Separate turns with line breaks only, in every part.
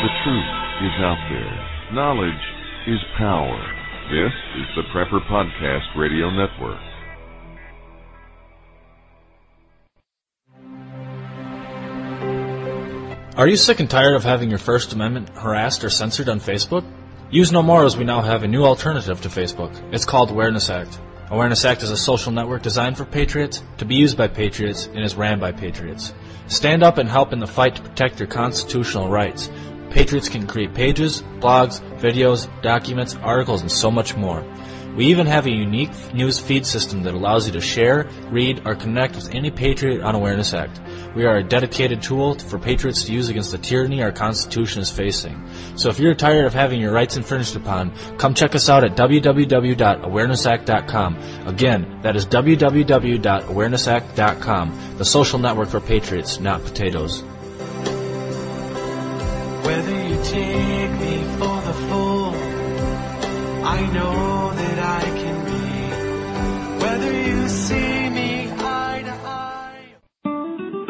The truth is out there. Knowledge is power. This is the Prepper Podcast Radio Network.
Are you sick and tired of having your First Amendment harassed or censored on Facebook? Use no more, as we now have a new alternative to Facebook. It's called Awareness Act. Awareness Act is a social network designed for patriots, to be used by patriots, and is ran by patriots. Stand up and help in the fight to protect your constitutional rights. Patriots can create pages, blogs, videos, documents, articles, and so much more. We even have a unique news feed system that allows you to share, read, or connect with any patriot on Awareness Act. We are a dedicated tool for patriots to use against the tyranny our Constitution is facing. So if you're tired of having your rights infringed upon, come check us out at www.awarenessact.com. Again, that is www.awarenessact.com, the social network for patriots, not potatoes.
Whether you take me for the fool, I know that I can be. Whether you see me eye to eye.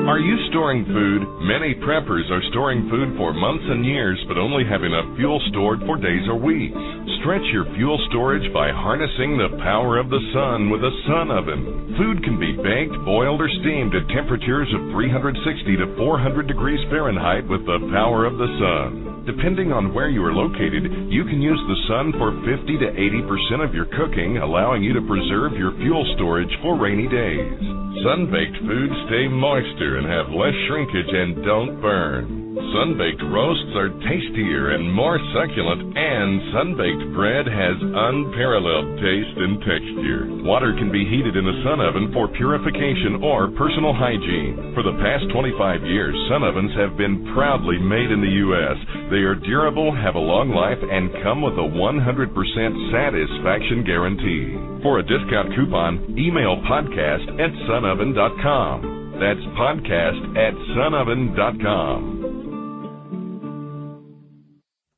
Are you storing food? Many preppers are storing food for months and years, but only have enough fuel stored for days or weeks. Stretch your fuel storage by harnessing the power of the sun with a sun oven. Food can be baked, boiled, or steamed at temperatures of 360 to 400 degrees Fahrenheit with the power of the sun. Depending on where you are located, you can use the sun for 50 to 80% of your cooking, allowing you to preserve your fuel storage for rainy days. Sun-baked foods stay moister and have less shrinkage and don't burn. Sun-baked roasts are tastier and more succulent, and sun-baked bread has unparalleled taste and texture. Water can be heated in a sun oven for purification or personal hygiene. For the past 25 years, sun ovens have been proudly made in the U.S. They are durable, have a long life, and come with a 100% satisfaction guarantee. For a discount coupon, email podcast@sunoven.com. That's podcast@sunoven.com.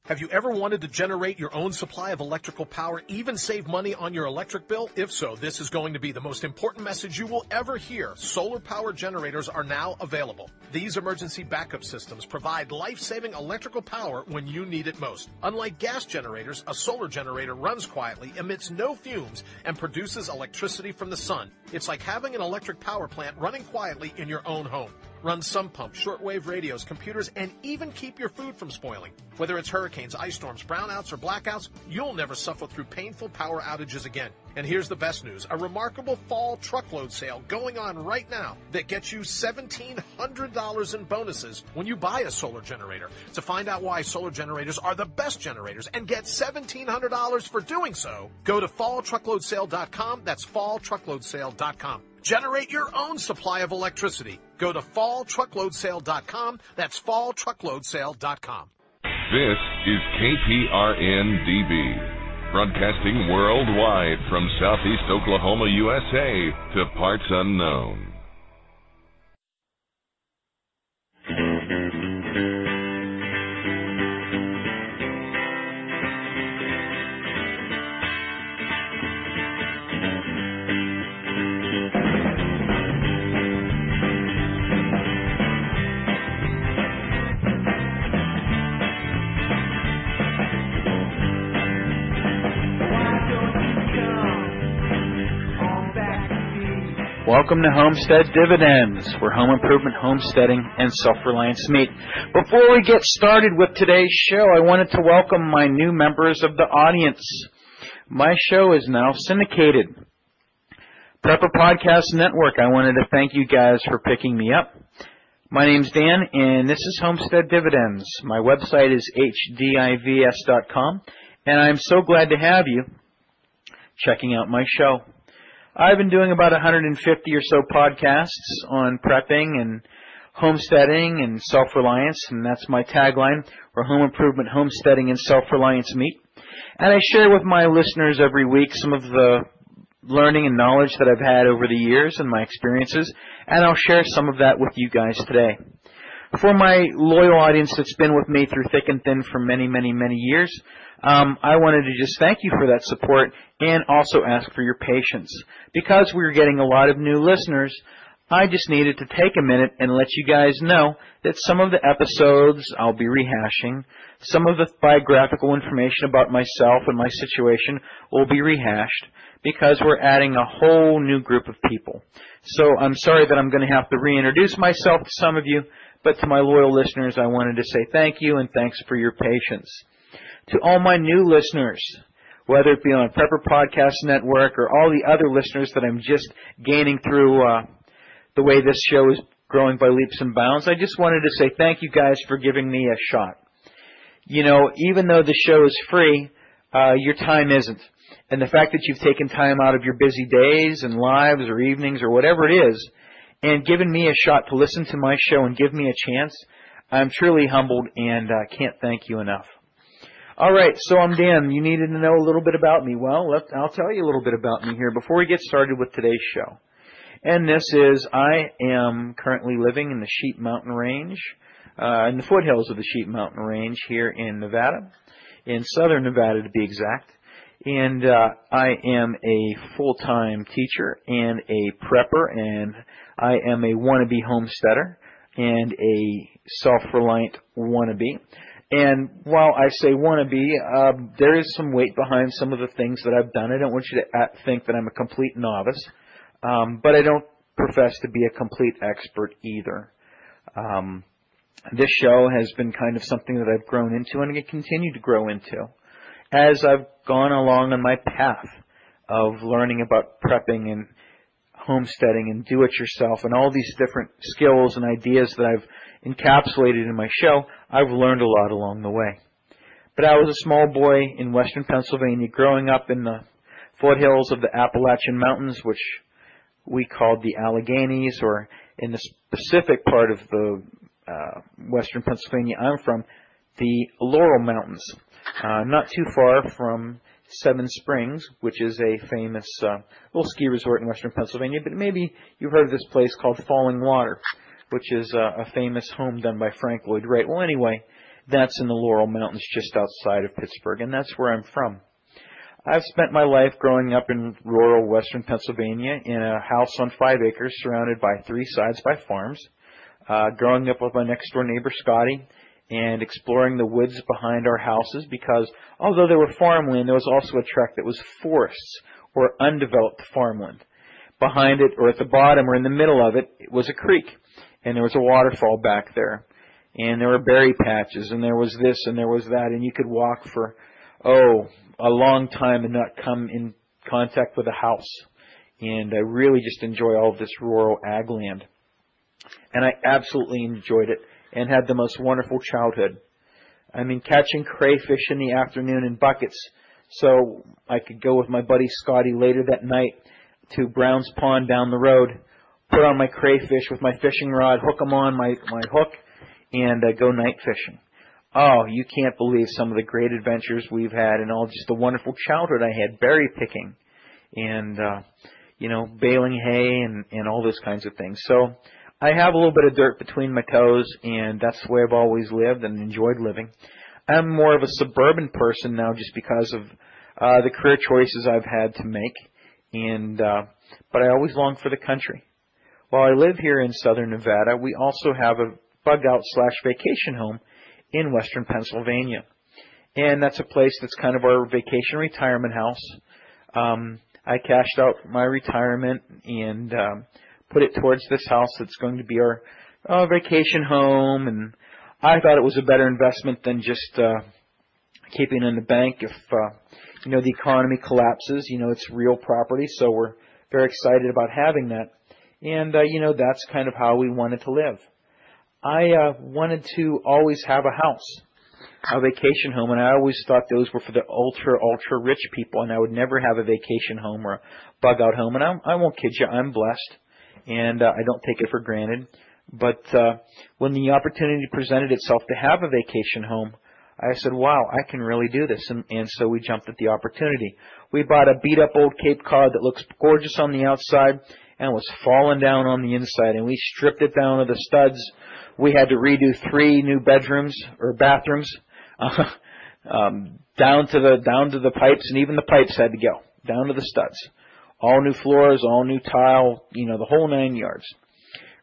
Have you ever wanted to generate your own supply of electrical power, even save money on your electric bill? If so, this is going to be the most important message you will ever hear. Solar power generators are now available. These emergency backup systems provide life-saving electrical power when you need it most. Unlike gas generators, a solar generator runs quietly, emits no fumes, and produces electricity from the sun. It's like having an electric power plant running quietly in your own home. Run sump pumps, shortwave radios, computers, and even keep your food from spoiling. Whether it's hurricanes, ice storms, brownouts, or blackouts, you'll never suffer through painful power outages again. And here's the best news, a remarkable fall truckload sale going on right now that gets you $1,700 in bonuses when you buy a solar generator. To find out why solar generators are the best generators and get $1,700 for doing so, go to falltruckloadsale.com. That's falltruckloadsale.com. Generate your own supply of electricity. Go to falltruckloadsale.com. That's falltruckloadsale.com.
This is KPRN-DB, broadcasting worldwide from Southeast Oklahoma, USA, to parts unknown.
Welcome to Homestead Dividends, where home improvement, homesteading, and self-reliance meet. Before we get started with today's show, I wanted to welcome my new members of the audience. My show is now syndicated. Prepper Podcast Network, I wanted to thank you guys for picking me up. My name's Dan, and this is Homestead Dividends. My website is hdivs.com, and I'm so glad to have you checking out my show. I've been doing about 150 or so podcasts on prepping and homesteading and self-reliance, and that's my tagline, where home improvement, homesteading, and self-reliance meet. And I share with my listeners every week some of the learning and knowledge that I've had over the years and my experiences, and I'll share some of that with you guys today. For my loyal audience that's been with me through thick and thin for many, many, many years, I wanted to just thank you for that support and also ask for your patience. Because we're getting a lot of new listeners, I just needed to take a minute and let you guys know that some of the episodes I'll be rehashing, some of the biographical information about myself and my situation will be rehashed because we're adding a whole new group of people. So I'm sorry that I'm going to have to reintroduce myself to some of you, but to my loyal listeners, I wanted to say thank you and thanks for your patience. To all my new listeners, whether it be on Prepper Podcast Network or all the other listeners that I'm just gaining through the way this show is growing by leaps and bounds, I just wanted to say thank you guys for giving me a shot. You know, even though the show is free, your time isn't. And the fact that you've taken time out of your busy days and lives or evenings or whatever it is and given me a shot to listen to my show and give me a chance, I'm truly humbled and can't thank you enough. All right, so I'm Dan. You needed to know a little bit about me. Well, I'll tell you a little bit about me here before we get started with today's show. And this is, I am currently living in the Sheep Mountain Range, in the foothills of the Sheep Mountain Range here in Nevada, in southern Nevada to be exact. And I am a full-time teacher and a prepper, and I am a wannabe homesteader and a self-reliant wannabe. And while I say wannabe, there is some weight behind some of the things that I've done. I don't want you to think that I'm a complete novice. But I don't profess to be a complete expert either. This show has been kind of something that I've grown into and I continue to grow into as I've gone along on my path of learning about prepping and homesteading and do-it-yourself and all these different skills and ideas that I've encapsulated in my show. I've learned a lot along the way. But I was a small boy in western Pennsylvania growing up in the foothills of the Appalachian Mountains, which we called the Alleghenies, or in the specific part of the western Pennsylvania I'm from, the Laurel Mountains, not too far from Seven Springs, which is a famous little ski resort in western Pennsylvania. But maybe you've heard of this place called Falling Water, which is a famous home done by Frank Lloyd Wright. Well, anyway, that's in the Laurel Mountains just outside of Pittsburgh, and that's where I'm from. I've spent my life growing up in rural western Pennsylvania in a house on 5 acres surrounded by 3 sides by farms, growing up with my next-door neighbor, Scotty, and exploring the woods behind our houses because although there were farmland, there was also a tract that was forests or undeveloped farmland. Behind it, or at the bottom or in the middle of it, was a creek, and there was a waterfall back there, and there were berry patches, and there was this and there was that, and you could walk for, a long time and not come in contact with a house. And I really just enjoy all of this rural ag land. And I absolutely enjoyed it and had the most wonderful childhood. I mean, catching crayfish in the afternoon in buckets so I could go with my buddy Scotty later that night to Brown's Pond down the road, put on my crayfish with my fishing rod, hook them on my hook, and go night fishing. Oh, you can't believe some of the great adventures we've had and all just the wonderful childhood I had, berry picking and, baling hay and all those kinds of things. So I have a little bit of dirt between my toes, and that's the way I've always lived and enjoyed living. I'm more of a suburban person now just because of the career choices I've had to make, but I always long for the country. While I live here in southern Nevada, we also have a bug-out/vacation home in western Pennsylvania. And that's a place that's kind of our vacation retirement house. I cashed out my retirement and put it towards this house that's going to be our vacation home. And I thought it was a better investment than just keeping it in the bank if, the economy collapses. It's real property, so we're very excited about having that. And, that's kind of how we wanted to live. I wanted to always have a house, a vacation home, and I always thought those were for the ultra rich people, and I would never have a vacation home or a bug-out home. And I won't kid you, I'm blessed, and I don't take it for granted. But when the opportunity presented itself to have a vacation home, I said, wow, I can really do this, and so we jumped at the opportunity. We bought a beat-up old Cape Cod that looks gorgeous on the outside and was falling down on the inside, and we stripped it down to the studs. We had to redo 3 new bedrooms or bathrooms, down to the pipes, and even the pipes had to go down to the studs. All new floors, all new tile, the whole 9 yards.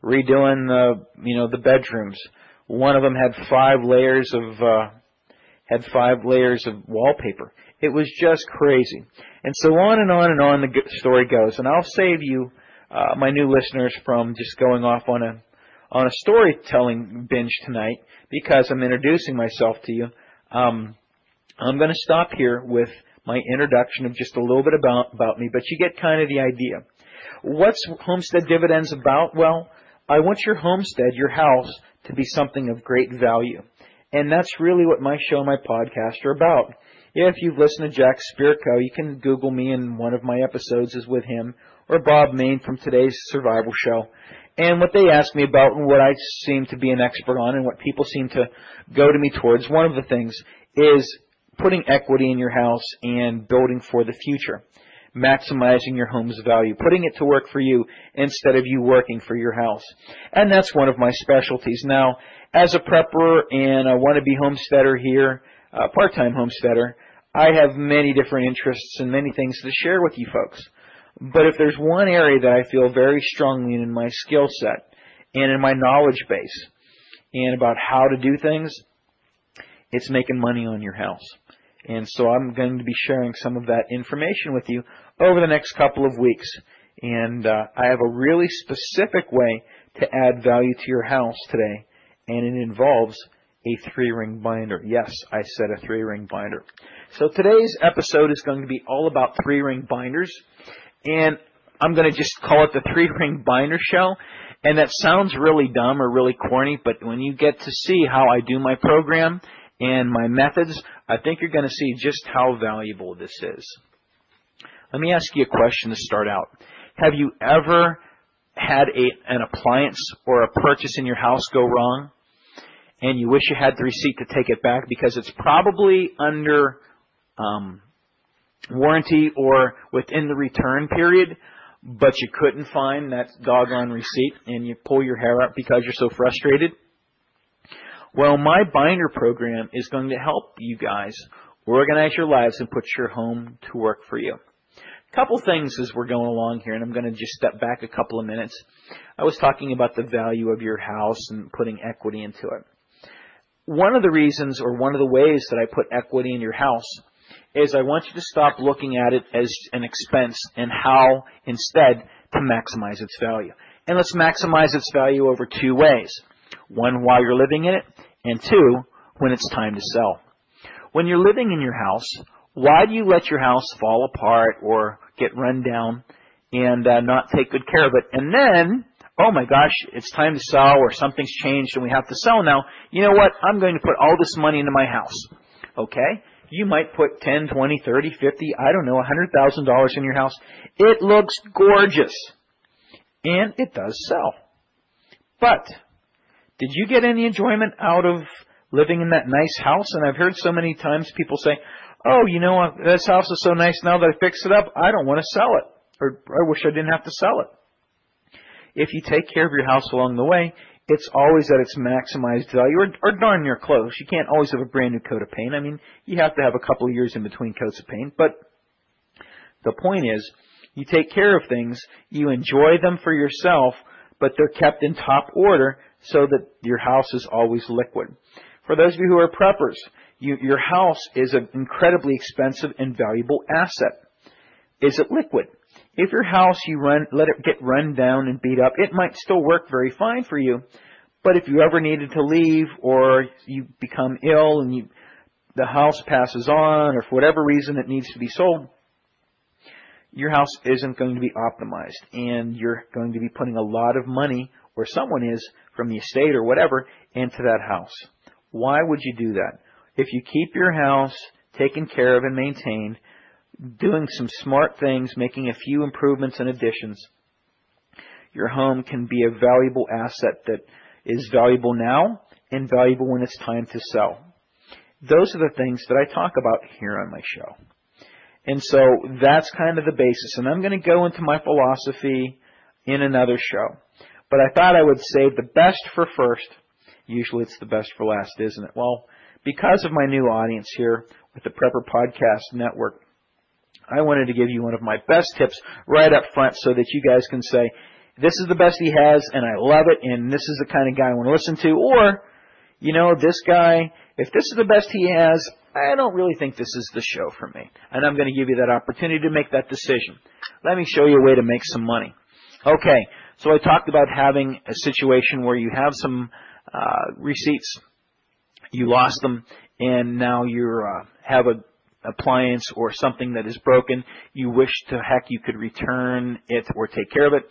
redoing the bedrooms. One of them had 5 layers of wallpaper. It was just crazy. And so on and on and on the story goes. And I'll save you, my new listeners, from just going off on a storytelling binge tonight, because I'm introducing myself to you. I'm going to stop here with my introduction of just a little bit about me, but you get kind of the idea. What's Homestead Dividends about? Well, I want your homestead, your house, to be something of great value. And that's really what my show and my podcast are about. If you've listened to Jack Spreaker, you can Google me, and one of my episodes is with him, or Bob Main from today's survival show. And what they ask me about, and what I seem to be an expert on, and what people seem to go to me towards, one of the things is putting equity in your house and building for the future, maximizing your home's value, putting it to work for you instead of you working for your house. And that's one of my specialties. Now, as a prepper and a wannabe homesteader here, a part-time homesteader, I have many different interests and many things to share with you folks. But if there's one area that I feel very strongly in my skill set and in my knowledge base and about how to do things, it's making money on your house. And so I'm going to be sharing some of that information with you over the next couple of weeks. And I have a really specific way to add value to your house today, and it involves a 3-ring binder. Yes, I said a 3-ring binder. So today's episode is going to be all about 3-ring binders, and I'm going to just call it the 3-ring binder show. And that sounds really dumb or really corny, but when you get to see how I do my program and my methods, I think you're going to see just how valuable this is. Let me ask you a question to start out. Have you ever had an appliance or a purchase in your house go wrong, and you wish you had the receipt to take it back because it's probably under warranty or within the return period, but you couldn't find that doggone receipt, and you pull your hair out because you're so frustrated? Well, my binder program is going to help you guys organize your lives and put your home to work for you. A couple things as we're going along here, and I'm going to just step back a couple of minutes. I was talking about the value of your house and putting equity into it. One of the reasons, or one of the ways that I put equity in your house, is I want you to stop looking at it as an expense and how instead to maximize its value. And let's maximize its value over 2 ways. 1, while you're living in it, and 2, when it's time to sell. When you're living in your house, why do you let your house fall apart or get run down and not take good care of it? And then, oh my gosh, it's time to sell, or something's changed and we have to sell now. You know what? I'm going to put all this money into my house. Okay? You might put 10, 20, 30, 50, I don't know, $100,000 in your house. It looks gorgeous. And it does sell. But did you get any enjoyment out of living in that nice house? And I've heard so many times people say, oh, you know what, this house is so nice now that I fixed it up, I don't want to sell it. Or I wish I didn't have to sell it. If you take care of your house along the way, it's always at its maximized value, or darn near close. You can't always have a brand new coat of paint. I mean, you have to have a couple of years in between coats of paint. But the point is, you take care of things, you enjoy them for yourself, but they're kept in top order so that your house is always liquid. For those of you who are preppers, your house is an incredibly expensive and valuable asset. Is it liquid? If your house, let it get run down and beat up, it might still work very fine for you. But if you ever needed to leave, or you become ill and the house passes on, or for whatever reason it needs to be sold, your house isn't going to be optimized, and you're going to be putting a lot of money, or someone is, from the estate or whatever, into that house. Why would you do that? If you keep your house taken care of and maintained, doing some smart things, making a few improvements and additions, your home can be a valuable asset that is valuable now and valuable when it's time to sell. Those are the things that I talk about here on my show. And so that's kind of the basis. And I'm going to go into my philosophy in another show. But I thought I would save the best for first. Usually it's the best for last, isn't it? Well, because of my new audience here with the Prepper Podcast Network, I wanted to give you one of my best tips right up front so that you guys can say, this is the best he has, and I love it, and this is the kind of guy I want to listen to. Or, this guy, if this is the best he has, I don't really think this is the show for me. And I'm going to give you that opportunity to make that decision. Let me show you a way to make some money. Okay, so I talked about having a situation where you have some receipts, you lost them, and now you have an appliance or something that is broken. You wish to heck you could return it or take care of it.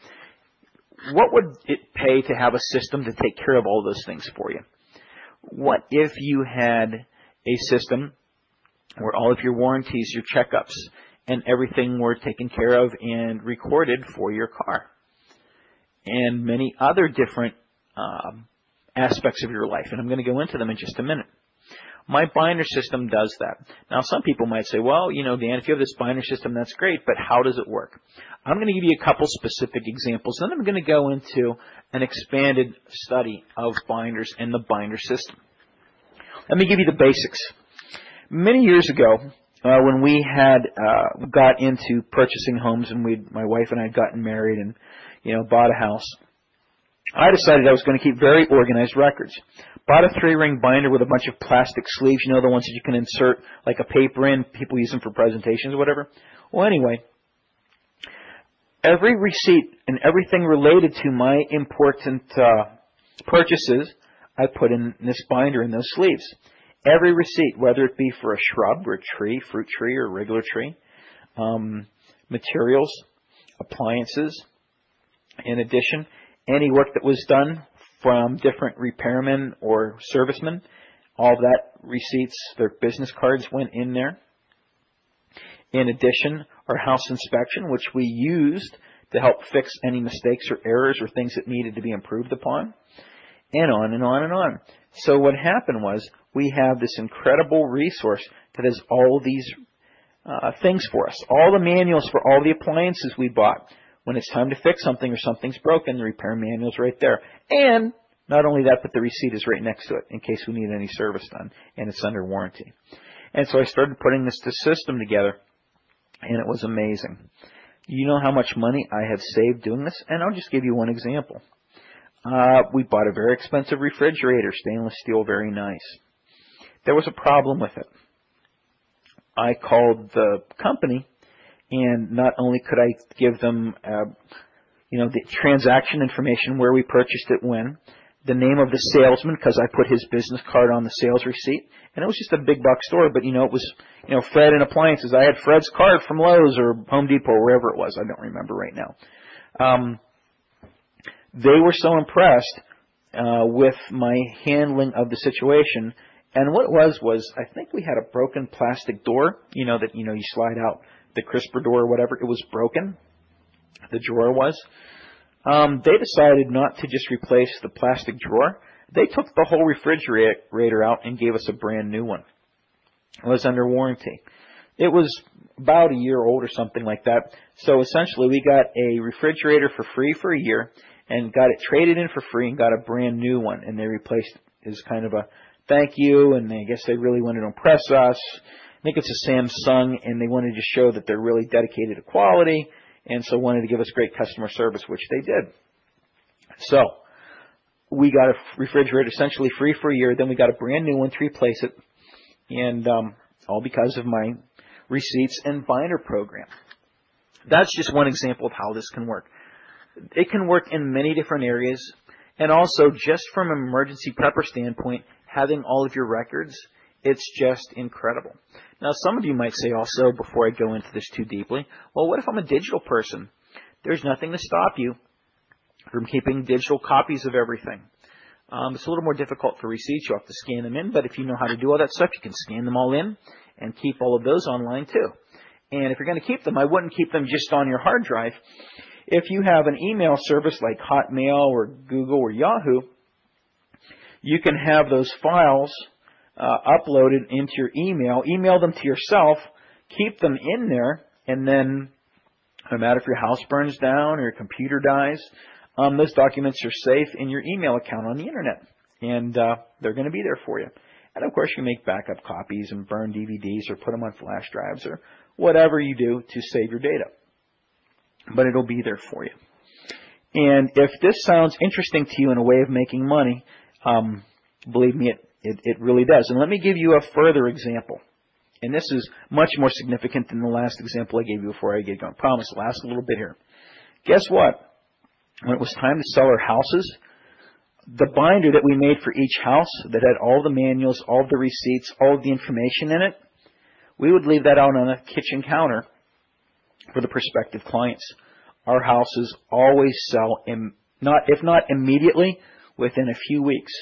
What would it pay to have a system to take care of all those things for you? What if you had a system where all of your warranties, your checkups, and everything were taken care of and recorded for your car? And many other different aspects of your life. And I'm going to go into them in just a minute. My binder system does that. Now, some people might say, well, Dan, if you have this binder system, that's great, but how does it work? I'm going to give you a couple specific examples. Then I'm going to go into an expanded study of binders and the binder system. Let me give you the basics. Many years ago, when we had got into purchasing homes, and my wife and I had gotten married and bought a house, I decided I was going to keep very organized records. Bought a 3-ring binder with a bunch of plastic sleeves, the ones that you can insert like a paper in. People use them for presentations or whatever. Well, anyway, every receipt and everything related to my important purchases, I put in this binder in those sleeves. Every receipt, whether it be for a shrub or a tree, fruit tree or a regular tree, materials, appliances. In addition, any work that was done from different repairmen or servicemen, all that receipts, their business cards went in there. In addition, our house inspection, which we used to help fix any mistakes or errors or things that needed to be improved upon, and on and on and on. So what happened was we have this incredible resource that has all these things for us, all the manuals for all the appliances we bought. When it's time to fix something or something's broken, the repair manual's right there. And not only that, but the receipt is right next to it in case we need any service done, and it's under warranty. And so I started putting this system together, and it was amazing. You know how much money I have saved doing this? And I'll just give you one example. We bought a very expensive refrigerator, stainless steel, very nice. There was a problem with it. I called the company, and not only could I give them, the transaction information, where we purchased it, when, the name of the salesman, because I put his business card on the sales receipt, and it was just a big buck store, but it was, Fred and Appliances. I had Fred's card from Lowe's or Home Depot, or wherever it was. I don't remember right now. They were so impressed with my handling of the situation, and what it was I think we had a broken plastic door, that you slide out, the crisper door or whatever. It was broken. The drawer was. They decided not to just replace the plastic drawer. They took the whole refrigerator out and gave us a brand new one. It was under warranty. It was about a year old or something like that. So essentially we got a refrigerator for free for a year and got it traded in for free and got a brand new one. And they replaced it as kind of a thank you, and I guess they really wanted to impress us. I think it's a Samsung, and they wanted to show that they're really dedicated to quality, and so wanted to give us great customer service, which they did. So we got a refrigerator essentially free for a year. Then we got a brand new one to replace it, and all because of my receipts and binder program. That's just one example of how this can work. It can work in many different areas, and also just from an emergency prepper standpoint, having all of your records, it's just incredible. Now, some of you might say also, before I go into this too deeply, well, what if I'm a digital person? There's nothing to stop you from keeping digital copies of everything. It's a little more difficult for receipts. You have to scan them in, but if you know how to do all that stuff, you can scan them all in and keep all of those online too. And if you're going to keep them, I wouldn't keep them just on your hard drive. If you have an email service like Hotmail or Google or Yahoo, you can have those files uploaded into your email them to yourself, keep them in there, and then no matter if your house burns down or your computer dies, those documents are safe in your email account on the internet, and they're going to be there for you. And of course, you make backup copies and burn DVDs or put them on flash drives or whatever you do to save your data. But it'll be there for you. And if this sounds interesting to you in a way of making money, believe me, it really does. And let me give you a further example. And this is much more significant than the last example I gave you before I get going. I promise it'll last a little bit here. Guess what? When it was time to sell our houses, the binder that we made for each house that had all the manuals, all the receipts, all of the information in it, we would leave that out on a kitchen counter for the prospective clients. Our houses always sell, if not immediately, within a few weeks.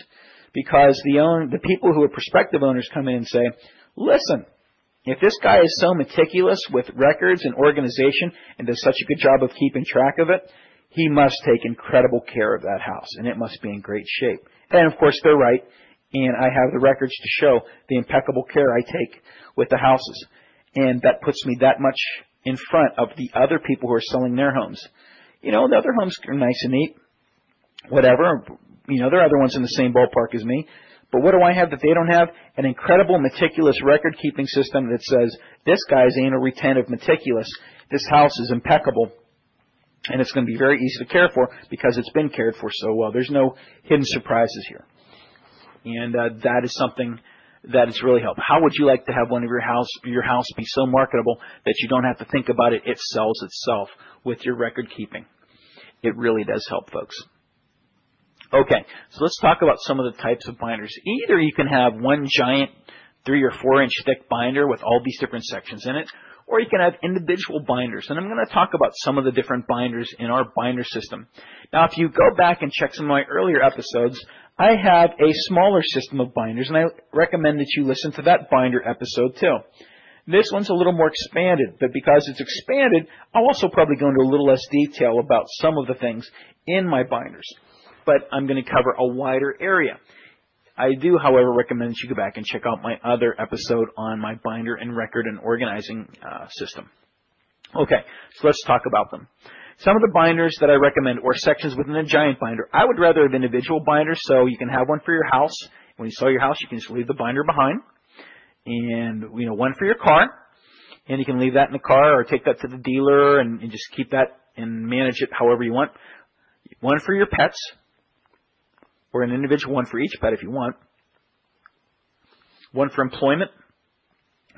Because the people who are prospective owners come in and say, listen, if this guy is so meticulous with records and organization and does such a good job of keeping track of it, he must take incredible care of that house, and it must be in great shape. And, of course, they're right, and I have the records to show the impeccable care I take with the houses. And that puts me that much in front of the other people who are selling their homes. You know, the other homes are nice and neat, whatever. You know, there are other ones in the same ballpark as me. But what do I have that they don't have? An incredible, meticulous record-keeping system that says, this guy's anal retentive meticulous. This house is impeccable, and it's going to be very easy to care for because it's been cared for so well. There's no hidden surprises here. And that is something that has really helped. How would you like to have one of your house be so marketable that you don't have to think about it? It sells itself with your record-keeping. It really does help, folks. Okay, so let's talk about some of the types of binders. Either you can have one giant 3 or 4 inch thick binder with all these different sections in it, or you can have individual binders. And I'm going to talk about some of the different binders in our binder system. Now, if you go back and check some of my earlier episodes, I have a smaller system of binders, and I recommend that you listen to that binder episode too. This one's a little more expanded, but because it's expanded, I'll also probably go into a little less detail about some of the things in my binders. But I'm going to cover a wider area. I do, however, recommend that you go back and check out my other episode on my binder and record and organizing system. Okay, so let's talk about them. Some of the binders that I recommend, or sections within a giant binder, I would rather have individual binders, so you can have one for your house. When you sell your house, you can just leave the binder behind. And, you know, one for your car, and you can leave that in the car or take that to the dealer and just keep that and manage it however you want. One for your pets, or an individual one for each pet if you want. One for employment.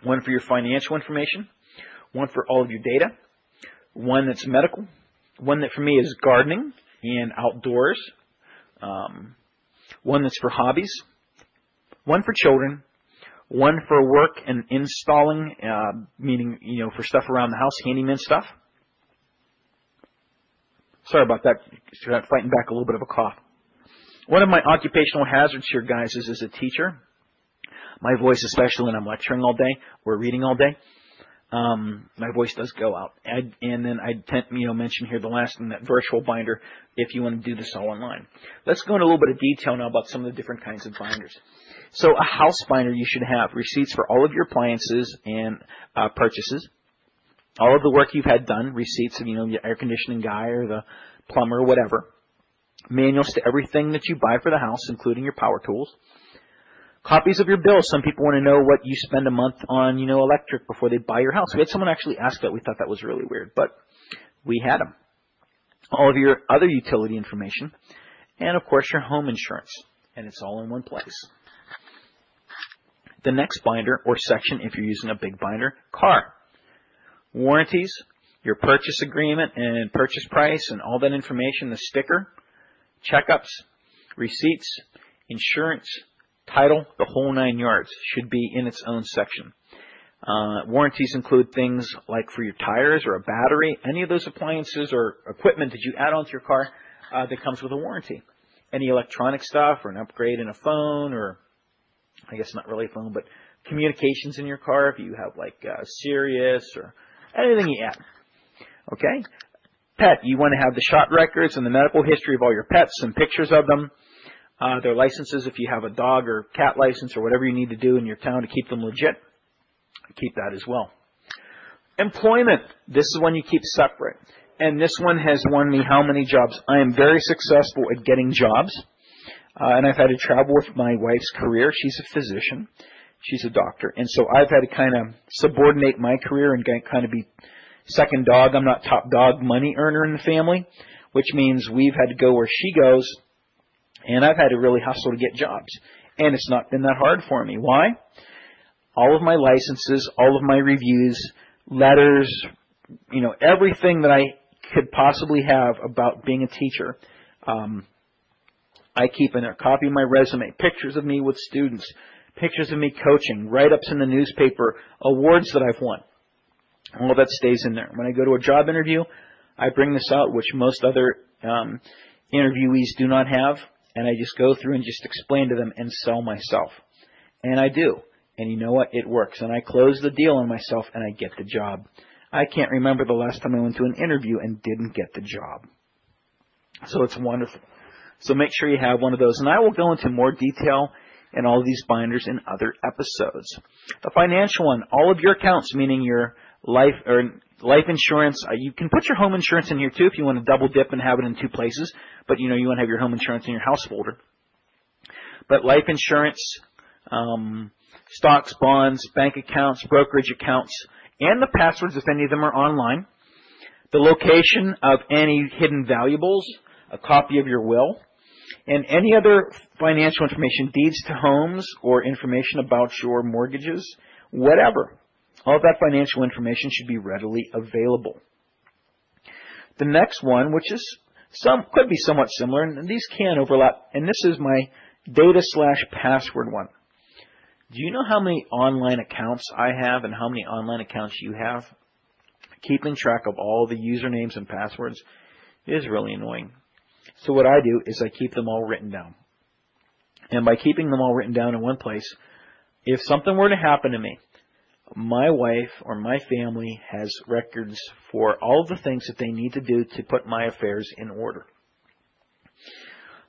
One for your financial information. One for all of your data. One that's medical. One that for me is gardening and outdoors. One that's for hobbies. One for children. One for work and installing, meaning, you know, for stuff around the house, handyman stuff. Sorry about that. Fighting back a little bit of a cough. One of my occupational hazards here, guys, is as a teacher. My voice, especially when I'm lecturing all day or reading all day, my voice does go out. And then I mention here the last thing, that virtual binder, if you want to do this all online. Let's go into a little bit of detail now about some of the different kinds of binders. So a house binder, you should have receipts for all of your appliances and purchases. All of the work you've had done, receipts of, your air conditioning guy or the plumber or whatever. Manuals to everything that you buy for the house, including your power tools. Copies of your bills. Some people want to know what you spend a month on, electric before they buy your house. We had someone actually ask that. We thought that was really weird, but we had them. All of your other utility information. And, of course, your home insurance. And it's all in one place. The next binder or section, if you're using a big binder, car. Warranties, your purchase agreement and purchase price and all that information, the sticker, checkups, receipts, insurance, title, the whole 9 yards should be in its own section. Warranties include things like for your tires or a battery, any of those appliances or equipment that you add onto your car that comes with a warranty. Any electronic stuff or an upgrade in a phone, or I guess not really a phone, but communications in your car if you have like Sirius or anything you add. Okay? Pet, you want to have the shot records and the medical history of all your pets and pictures of them. Their licenses if you have a dog or cat license or whatever you need to do in your town to keep them legit. Keep that as well. Employment. This is one you keep separate. And this one has won me how many jobs? I am very successful at getting jobs. And I've had to travel with my wife's career. She's a physician. She's a doctor. And so I've had to kind of subordinate my career and kind of be second dog. I'm not top dog money earner in the family. which means we've had to go where she goes, and I've had to really hustle to get jobs. And it's not been that hard for me. Why? All of my licenses, all of my reviews, letters, everything that I could possibly have about being a teacher, I keep in there. Copy of my resume, pictures of me with students, pictures of me coaching, write-ups in the newspaper, awards that I've won. All that stays in there. When I go to a job interview, I bring this out, which most other interviewees do not have, and I just go through and just explain to them and sell myself. And I do. And you know what? It works. And I close the deal on myself, and I get the job. I can't remember the last time I went to an interview and didn't get the job. So it's wonderful. So make sure you have one of those. And I will go into more detail in all of these binders in other episodes. The financial one, all of your accounts, meaning your life insurance. You can put your home insurance in here too if you want to double dip and have it in two places. But you want to have your home insurance in your house folder. But life insurance, stocks, bonds, bank accounts, brokerage accounts, and the passwords if any of them are online. The location of any hidden valuables, a copy of your will, and any other financial information, deeds to homes or information about your mortgages, whatever. All of that financial information should be readily available. The next one, which is could be somewhat similar, and these can overlap, and this is my data/password one. Do you know how many online accounts I have and how many online accounts you have? Keeping track of all the usernames and passwords is really annoying. So what I do is I keep them all written down. And by keeping them all written down in one place, if something were to happen to me, my wife or my family has records for all of the things that they need to do to put my affairs in order.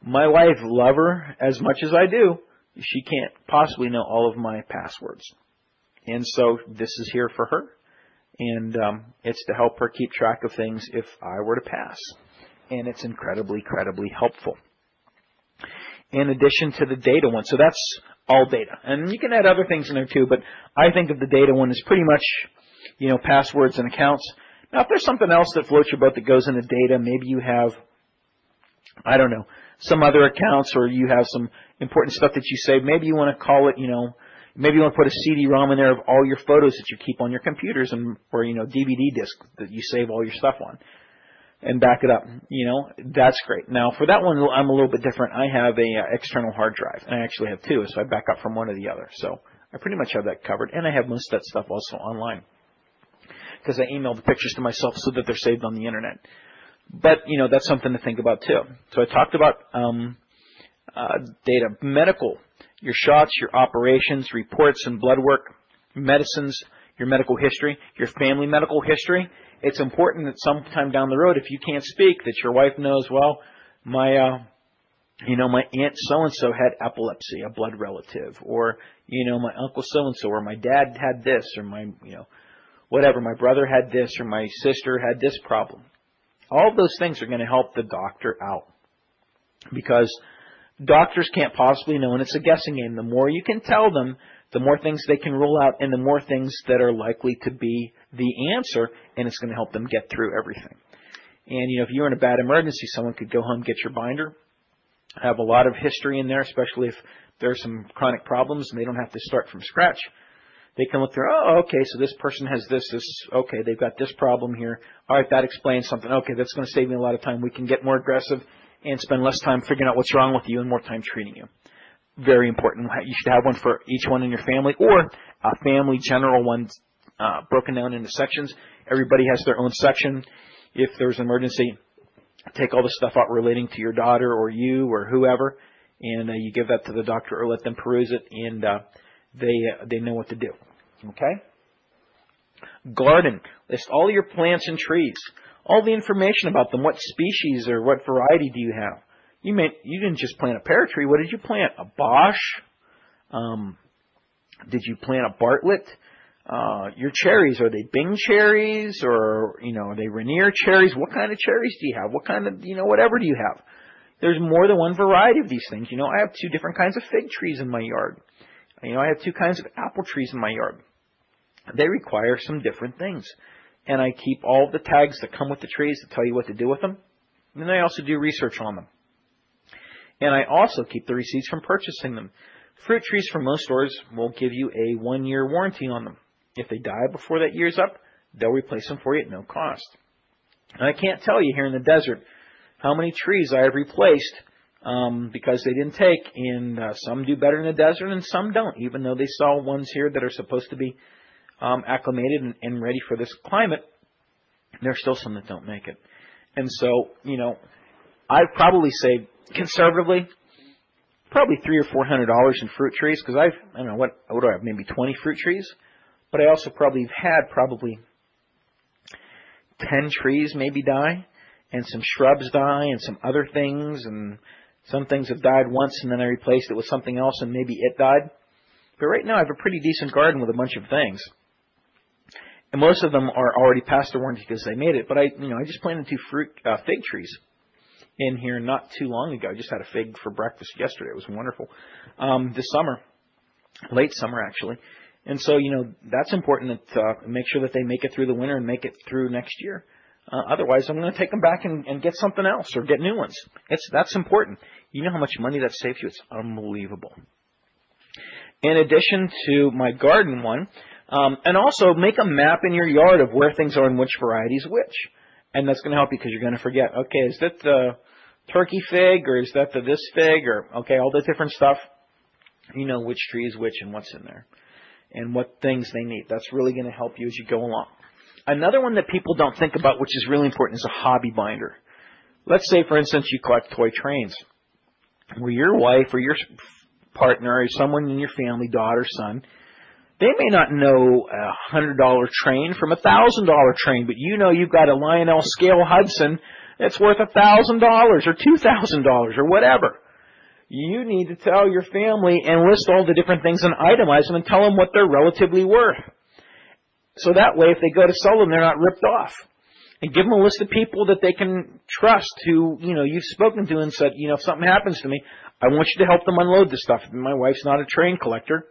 My wife, love her as much as I do, she can't possibly know all of my passwords. And so this is here for her. And it's to help her keep track of things if I were to pass. And it's incredibly helpful. In addition to the data one. So that's all data. And you can add other things in there too, but I think of the data one as pretty much, passwords and accounts. Now, if there's something else that floats your boat that goes into data, maybe you have, some other accounts, or you have some important stuff that you save. Maybe you want to call it, maybe you want to put a CD-ROM in there of all your photos that you keep on your computers or DVD disc that you save all your stuff on and back it up. That's great. Now, for that one, I'm a little bit different. I have a external hard drive, and I actually have two, so I back up from one to the other. So I pretty much have that covered, and I have most of that stuff also online because I email the pictures to myself so that they're saved on the internet. But, that's something to think about too. So I talked about data, medical, your shots, your operations, reports and blood work, medicines, your medical history, your family medical history. It's important that sometime down the road, if you can't speak, that your wife knows, well, my aunt so-and-so had epilepsy, a blood relative, or, my uncle so-and-so, or my dad had this, or my, whatever, my brother had this, or my sister had this problem. All of those things are going to help the doctor out because doctors can't possibly know, and it's a guessing game. The more you can tell them, the more things they can rule out, and the more things that are likely to be the answer, and it's going to help them get through everything. And, if you're in a bad emergency, someone could go home, get your binder, have a lot of history in there, especially if there's some chronic problems, and they don't have to start from scratch. They can look through, okay, so this person has this, okay, they've got this problem here. All right, that explains something. Okay, that's going to save me a lot of time. We can get more aggressive and spend less time figuring out what's wrong with you and more time treating you. Very important. You should have one for each one in your family, or a family general one broken down into sections. Everybody has their own section. If there's an emergency, take all the stuff out relating to your daughter or you or whoever, and you give that to the doctor or let them peruse it, and they know what to do. Okay? Garden. List all your plants and trees. All the information about them. What species or what variety do you have? You didn't just plant a pear tree. What did you plant? A Bosch? Did you plant a Bartlett? Your cherries, are they Bing cherries or, are they Rainier cherries? What kind of cherries do you have? What kind of, whatever do you have? There's more than one variety of these things. I have 2 different kinds of fig trees in my yard. I have 2 kinds of apple trees in my yard. They require some different things. And I keep all the tags that come with the trees to tell you what to do with them. And I also do research on them. And I also keep the receipts from purchasing them. Fruit trees from most stores will give you a 1-year warranty on them. If they die before that year's up, they'll replace them for you at no cost. And I can't tell you here in the desert how many trees I have replaced because they didn't take, and some do better in the desert and some don't, even though they saw ones here that are supposed to be acclimated and ready for this climate. There's still some that don't make it. And so, I'd probably say conservatively, probably $300 or $400 in fruit trees, because I don't know, what do I have, maybe 20 fruit trees? But I also probably had 10 trees maybe die, and some shrubs die, and some other things, and some things have died once, and then I replaced it with something else, and maybe it died. But right now I have a pretty decent garden with a bunch of things. And most of them are already past the warranty because they made it. But I just planted 2 fig trees in here not too long ago. I just had a fig for breakfast yesterday. It was wonderful. This summer, late summer actually. And so, that's important that make sure that they make it through the winter and make it through next year. Otherwise, I'm going to take them back and get something else or get new ones. That's important. You know how much money that saves you? It's unbelievable. In addition to my garden one, and also make a map in your yard of where things are and which varieties which. And that's going to help you because you're going to forget, okay, is that the turkey fig or is that the this fig or, okay, all the different stuff. You know which tree is which and what's in there and what things they need. That's really going to help you as you go along. Another one that people don't think about, which is really important, is a hobby binder. Let's say, for instance, you collect toy trains where your wife or your partner or someone in your family, daughter, son, they may not know a $100 train from a $1,000 train, but you've got a Lionel Scale Hudson that's worth $1,000 or $2,000 or whatever. You need to tell your family and list all the different things and itemize them and tell them what they're relatively worth. So that way, if they go to sell them, they're not ripped off. And give them a list of people that they can trust who, you've spoken to and said, if something happens to me, I want you to help them unload this stuff. My wife's not a train collector.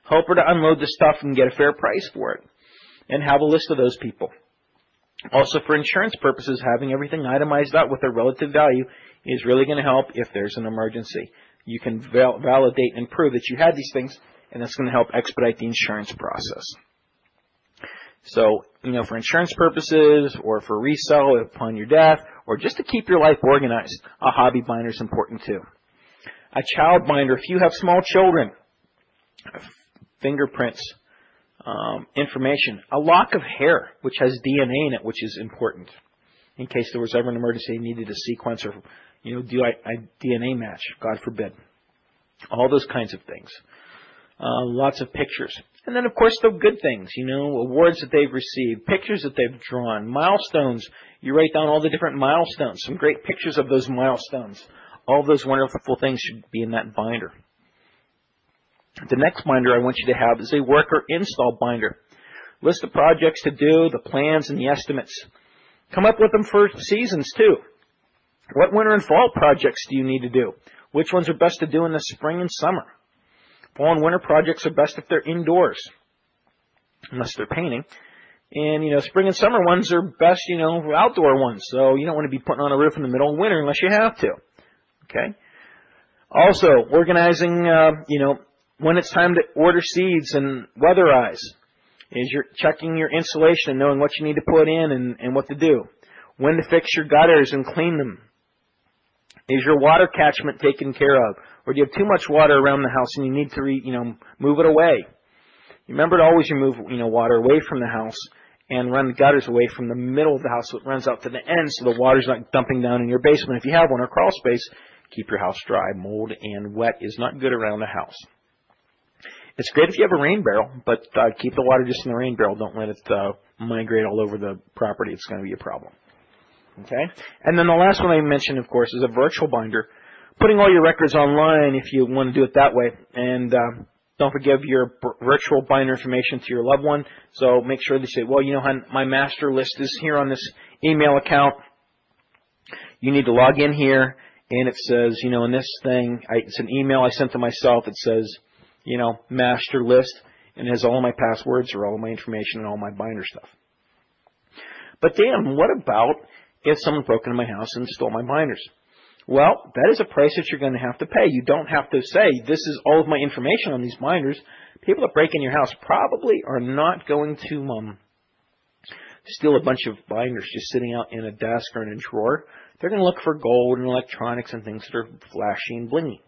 Help her to unload the stuff and get a fair price for it. And have a list of those people. Also, for insurance purposes, having everything itemized out with their relative value is really going to help if there's an emergency. You can validate and prove that you had these things, and that's going to help expedite the insurance process. So, for insurance purposes or for resale upon your death or just to keep your life organized, a hobby binder is important too. A child binder, if you have small children, fingerprints, information, a lock of hair which has DNA in it, which is important in case there was ever an emergency and needed a sequence or, do a DNA match, God forbid. All those kinds of things. Lots of pictures. And then, of course, the good things, awards that they've received, pictures that they've drawn, milestones. You write down all the different milestones, some great pictures of those milestones. All those wonderful things should be in that binder. The next binder I want you to have is a work or install binder. List the projects to do, the plans, and the estimates. Come up with them for seasons, too. What winter and fall projects do you need to do? Which ones are best to do in the spring and summer? Fall and winter projects are best if they're indoors, unless they're painting. And, spring and summer ones are best, outdoor ones. So you don't want to be putting on a roof in the middle of winter unless you have to. Okay? Also, organizing, when it's time to order seeds and weatherize. Is you're checking your insulation and knowing what you need to put in and what to do. When to fix your gutters and clean them. Is your water catchment taken care of? Or do you have too much water around the house and you need to move it away? Remember to always remove, water away from the house and run the gutters away from the middle of the house so it runs out to the end so the water's not dumping down in your basement. If you have one or crawl space, keep your house dry. Mold and wet is not good around the house. It's great if you have a rain barrel, but keep the water just in the rain barrel. Don't let it migrate all over the property. It's going to be a problem. Okay? And then the last one I mentioned, of course, is a virtual binder. Putting all your records online if you want to do it that way. And don't forgive your virtual binder information to your loved one. So make sure they say, well, my master list is here on this email account. You need to log in here. And it says, in this thing, it's an email I sent to myself. It says, master list. And it has all my passwords or all my information and all my binder stuff. But Dan, what about if someone broke into my house and stole my binders. Well, that is a price that you're going to have to pay. You don't have to say, this is all of my information on these binders. People that break in your house probably are not going to steal a bunch of binders just sitting out in a desk or in a drawer. They're going to look for gold and electronics and things that are flashy and blingy.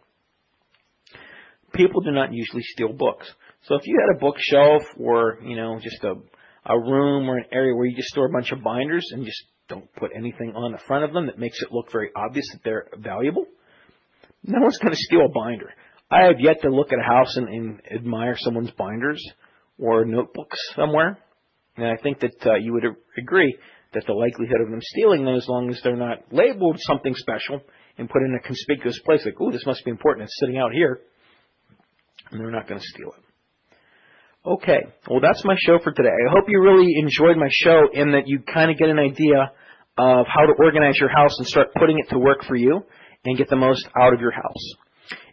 People do not usually steal books. So if you had a bookshelf or, just a room or an area where you just store a bunch of binders and just don't put anything on the front of them that makes it look very obvious that they're valuable, no one's going to steal a binder. I have yet to look at a house and admire someone's binders or notebooks somewhere. And I think that you would agree that the likelihood of them stealing them, as long as they're not labeled something special and put in a conspicuous place, like, ooh, this must be important, it's sitting out here, and they're not going to steal it. Okay, well, that's my show for today. I hope you really enjoyed my show and that you kind of get an idea of how to organize your house and start putting it to work for you and get the most out of your house.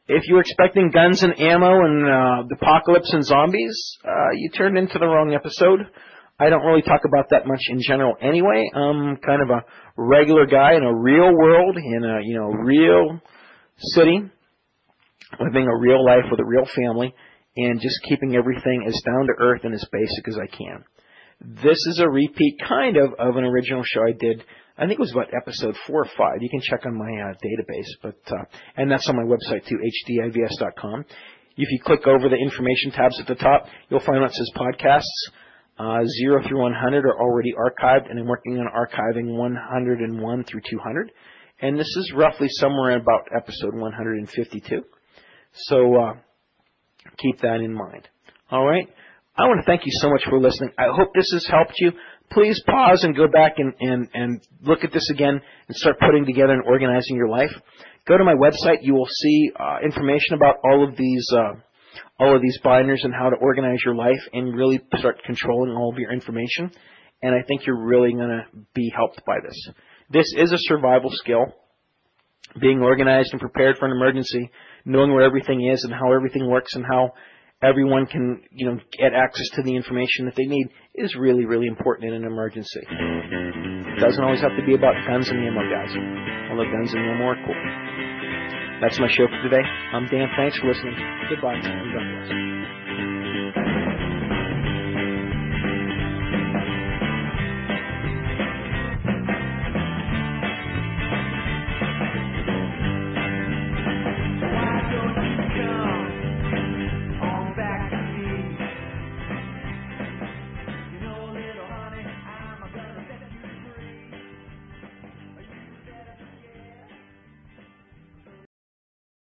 If you're expecting guns and ammo and the apocalypse and zombies, you turned into the wrong episode. I don't really talk about that much in general anyway. I'm kind of a regular guy in a real world, in a real city, living a real life with a real family, and just keeping everything as down to earth and as basic as I can. This is a repeat kind of an original show I did. I think it was about episode 4 or 5. You can check on my database, and that's on my website too, hdivs.com. If you click over the information tabs at the top, you'll find what says podcasts. 0 through 100 are already archived, and I'm working on archiving 101 through 200. And this is roughly somewhere about episode 152. So keep that in mind. All right? I want to thank you so much for listening. I hope this has helped you. Please pause and go back and look at this again and start putting together and organizing your life. Go to my website. You will see information about all of these binders and how to organize your life and really start controlling all of your information. And I think you're really going to be helped by this. This is a survival skill. Being organized and prepared for an emergency, knowing where everything is and how everything works and how everyone can, get access to the information that they need is really, really important in an emergency. It doesn't always have to be about guns and ammo, guys. Although guns and ammo are cool. That's my show for today. I'm Dan. Thanks for listening. Goodbye. And God bless.